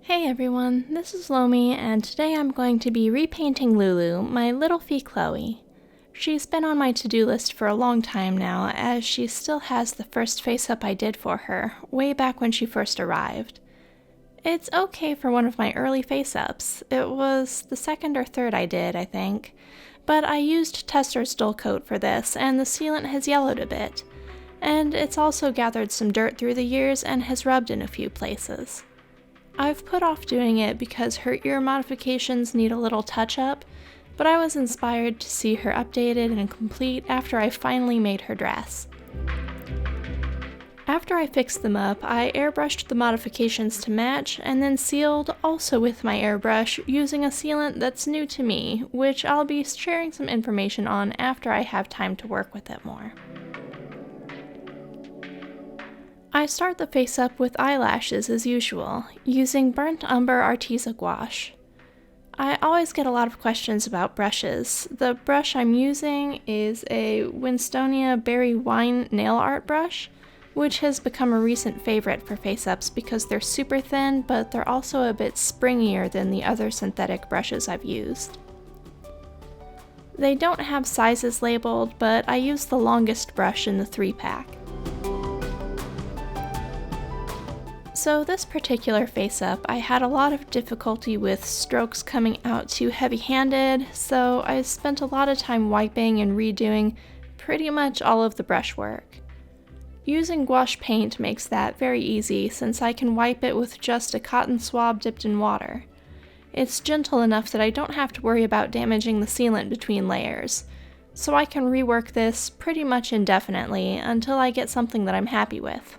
Hey everyone, this is Lomi, and today I'm going to be repainting Lulu, my Littlefee Chloe. She's been on my to-do list for a long time now, as she still has the first face-up I did for her, way back when she first arrived. It's okay for one of my early face-ups. It was the second or third I did, I think. But I used Tester's Dull Coat for this, and the sealant has yellowed a bit. And it's also gathered some dirt through the years and has rubbed in a few places. I've put off doing it because her ear modifications need a little touch-up, but I was inspired to see her updated and complete after I finally made her dress. After I fixed them up, I airbrushed the modifications to match and then sealed also with my airbrush using a sealant that's new to me, which I'll be sharing some information on after I have time to work with it more. I start the face up with eyelashes as usual, using Burnt Umber Arteza Gouache. I always get a lot of questions about brushes. The brush I'm using is a Winstonia Berry Wine nail art brush, which has become a recent favorite for face-ups because they're super thin, but they're also a bit springier than the other synthetic brushes I've used. They don't have sizes labeled, but I use the longest brush in the 3-pack. So this particular face-up, I had a lot of difficulty with strokes coming out too heavy-handed, so I spent a lot of time wiping and redoing pretty much all of the brushwork. Using gouache paint makes that very easy since I can wipe it with just a cotton swab dipped in water. It's gentle enough that I don't have to worry about damaging the sealant between layers, so I can rework this pretty much indefinitely until I get something that I'm happy with.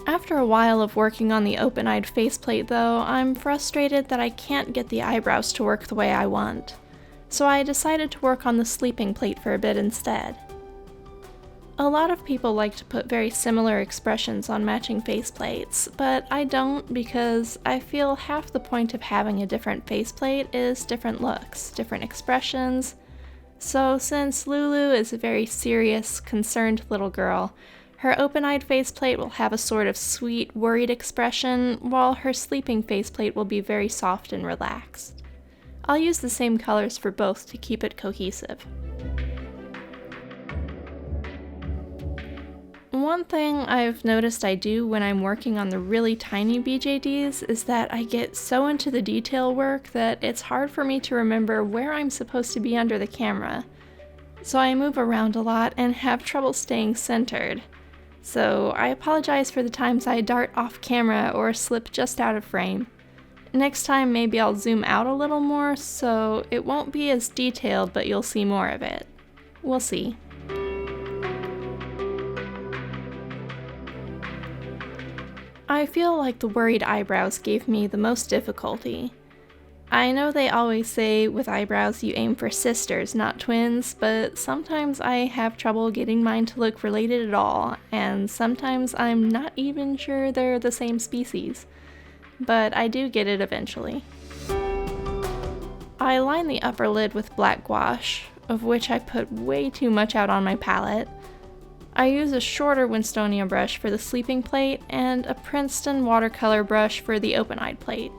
After a while of working on the open-eyed faceplate though, I'm frustrated that I can't get the eyebrows to work the way I want, so I decided to work on the sleeping plate for a bit instead. A lot of people like to put very similar expressions on matching faceplates, but I don't because I feel half the point of having a different faceplate is different looks, different expressions. So since Lulu is a very serious, concerned little girl, her open-eyed faceplate will have a sort of sweet, worried expression, while her sleeping faceplate will be very soft and relaxed. I'll use the same colors for both to keep it cohesive. One thing I've noticed I do when I'm working on the really tiny BJDs is that I get so into the detail work that it's hard for me to remember where I'm supposed to be under the camera. So I move around a lot and have trouble staying centered. So I apologize for the times I dart off camera or slip just out of frame. Next time maybe I'll zoom out a little more so it won't be as detailed, but you'll see more of it. We'll see. I feel like the worried eyebrows gave me the most difficulty. I know they always say with eyebrows you aim for sisters, not twins, but sometimes I have trouble getting mine to look related at all, and sometimes I'm not even sure they're the same species. But I do get it eventually. I line the upper lid with black gouache, of which I put way too much out on my palette. I use a shorter Winstonia brush for the sleeping plate and a Princeton watercolor brush for the open-eyed plate.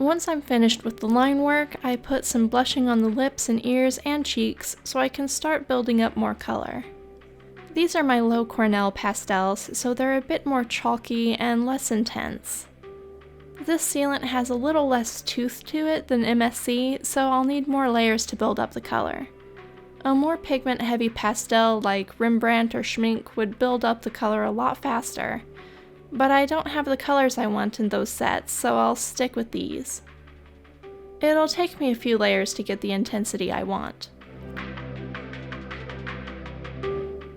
Once I'm finished with the line work, I put some blushing on the lips and ears and cheeks so I can start building up more color. These are my low Cornell pastels, so they're a bit more chalky and less intense. This sealant has a little less tooth to it than MSC, so I'll need more layers to build up the color. A more pigment-heavy pastel like Rembrandt or Schmink would build up the color a lot faster, but I don't have the colors I want in those sets, so I'll stick with these. It'll take me a few layers to get the intensity I want.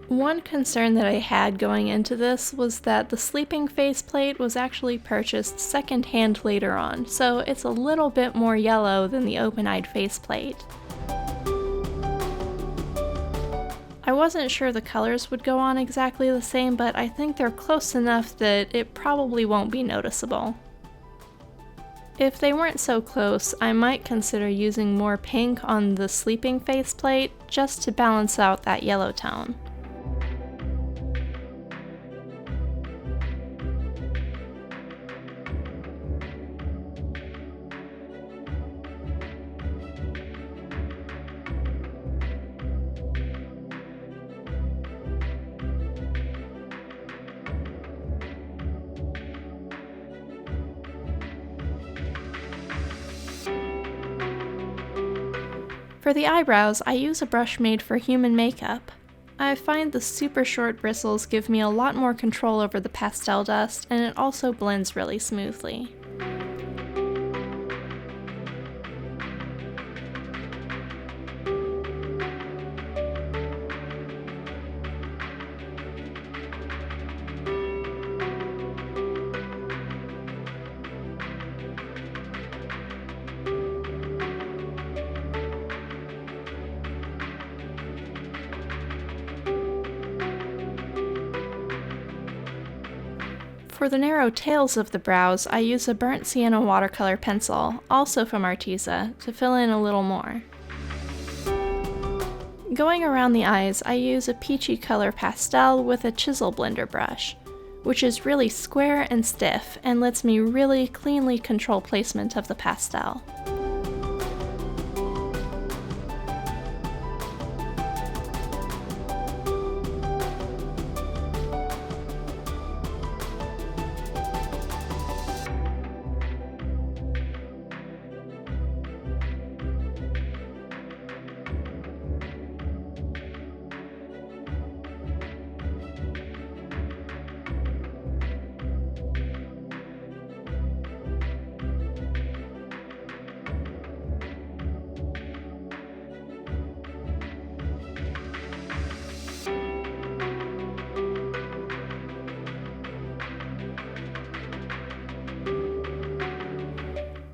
One concern that I had going into this was that the sleeping faceplate was actually purchased secondhand later on, so it's a little bit more yellow than the open-eyed faceplate. I wasn't sure the colors would go on exactly the same, but I think they're close enough that it probably won't be noticeable. If they weren't so close, I might consider using more pink on the sleeping faceplate just to balance out that yellow tone. For the eyebrows, I use a brush made for human makeup. I find the super short bristles give me a lot more control over the pastel dust, and it also blends really smoothly. For the narrow tails of the brows, I use a burnt sienna watercolor pencil, also from Arteza, to fill in a little more. Going around the eyes, I use a peachy color pastel with a chisel blender brush, which is really square and stiff and lets me really cleanly control placement of the pastel.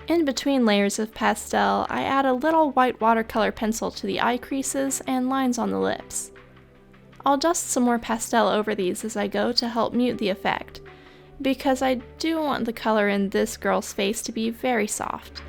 In between layers of pastel, I add a little white watercolor pencil to the eye creases and lines on the lips. I'll dust some more pastel over these as I go to help mute the effect, because I do want the color in this girl's face to be very soft.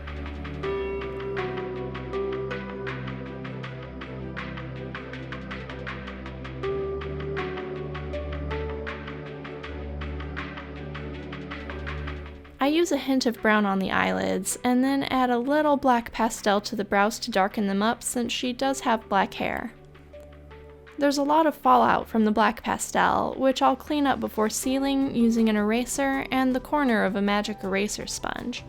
I use a hint of brown on the eyelids, and then add a little black pastel to the brows to darken them up since she does have black hair. There's a lot of fallout from the black pastel, which I'll clean up before sealing using an eraser and the corner of a magic eraser sponge.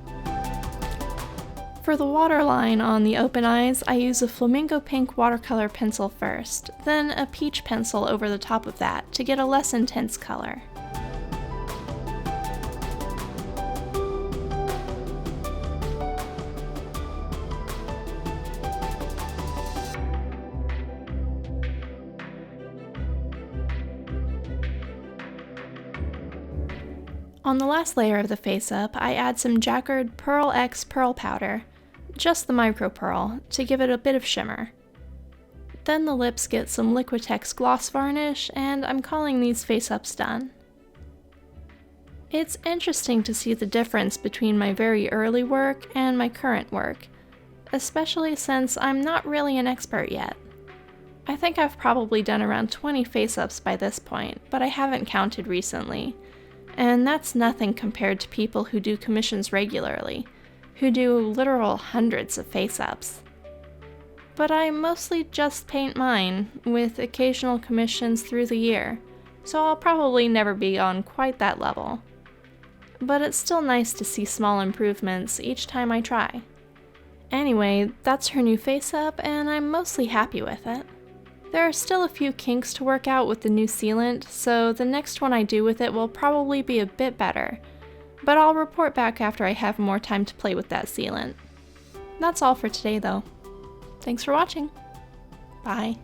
For the waterline on the open eyes, I use a flamingo pink watercolor pencil first, then a peach pencil over the top of that to get a less intense color. On the last layer of the face-up, I add some Jacquard Pearl X pearl powder, just the micro pearl, to give it a bit of shimmer. Then the lips get some Liquitex gloss varnish, and I'm calling these face-ups done. It's interesting to see the difference between my very early work and my current work, especially since I'm not really an expert yet. I think I've probably done around 20 face-ups by this point, but I haven't counted recently. And that's nothing compared to people who do commissions regularly, who do literal hundreds of face-ups. But I mostly just paint mine, with occasional commissions through the year, so I'll probably never be on quite that level. But it's still nice to see small improvements each time I try. Anyway, that's her new face-up, and I'm mostly happy with it. There are still a few kinks to work out with the new sealant, so the next one I do with it will probably be a bit better, but I'll report back after I have more time to play with that sealant. That's all for today though. Thanks for watching. Bye.